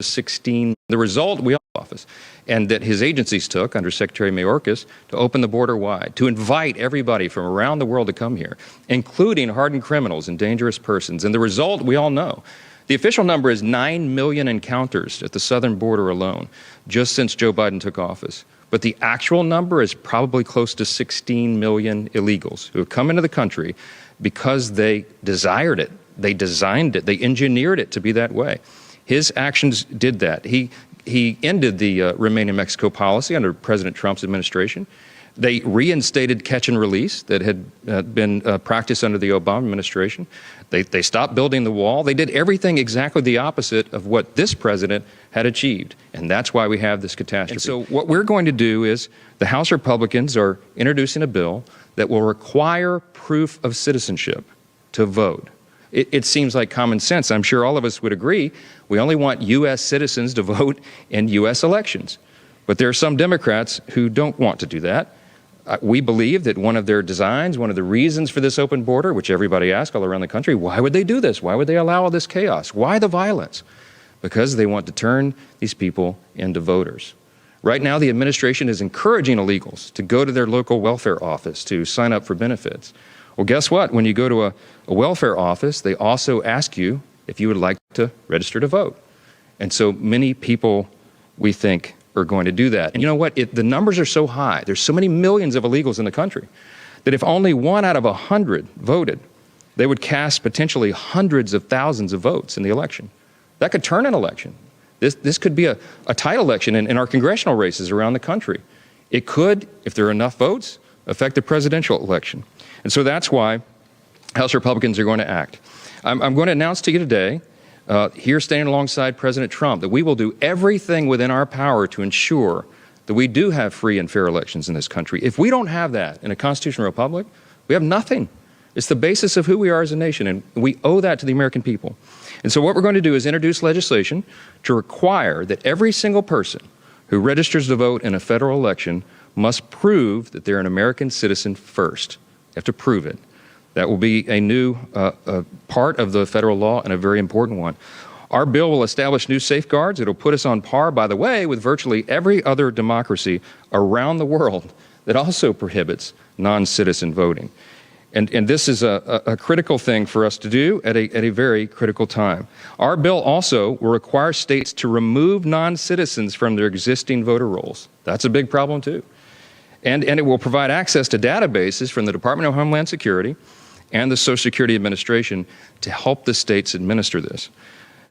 16. The result, we all office, and that his agencies took under Secretary Mayorkas to open the border wide, to invite everybody from around the world to come here, including hardened criminals and dangerous persons. And the result, we all know. The official number is 9 million encounters at the southern border alone, just since Joe Biden took office. But the actual number is probably close to 16 million illegals who have come into the country because they desired it, they designed it, they engineered it to be that way. His actions did that. He ended the Remain in Mexico policy under President Trump's administration. They reinstated catch and release that had been practiced under the Obama administration. They stopped building the wall. They did everything exactly the opposite of what this president had achieved. And that's why we have this catastrophe. And so what we're going to do is the House Republicans are introducing a bill that will require proof of citizenship to vote. It seems like common sense. I'm sure all of us would agree. We only want U.S. citizens to vote in U.S. elections. But there are some Democrats who don't want to do that. We believe that one of their designs, one of the reasons for this open border, which everybody asks all around the country, why would they do this? Why would they allow all this chaos? Why the violence? Because they want to turn these people into voters. Right now, the administration is encouraging illegals to go to their local welfare office to sign up for benefits. Well, guess what? When you go to a welfare office, they also ask you if you would like to register to vote. And so many people, we think, are going to do that. And you know what? The numbers are so high. There's so many millions of illegals in the country that if only 1 out of 100 voted, they would cast potentially hundreds of thousands of votes in the election. That could turn an election. This could be a tight election in our congressional races around the country. It could, if there are enough votes, affect the presidential election. And so that's why House Republicans are going to act. I'm going to announce to you today, here standing alongside President Trump, that we will do everything within our power to ensure that we do have free and fair elections in this country. If we don't have that in a constitutional republic, we have nothing. It's the basis of who we are as a nation, and we owe that to the American people. And so what we're going to do is introduce legislation to require that every single person who registers to vote in a federal election must prove that they're an American citizen first. You have to prove it. That will be a new part of the federal law and a very important one. Our bill will establish new safeguards. It'll put us on par, by the way, with virtually every other democracy around the world that also prohibits non-citizen voting. And this is a critical thing for us to do at a very critical time. Our bill also will require states to remove non-citizens from their existing voter rolls. That's a big problem, too. And it will provide access to databases from the Department of Homeland Security and the Social Security Administration to help the states administer this.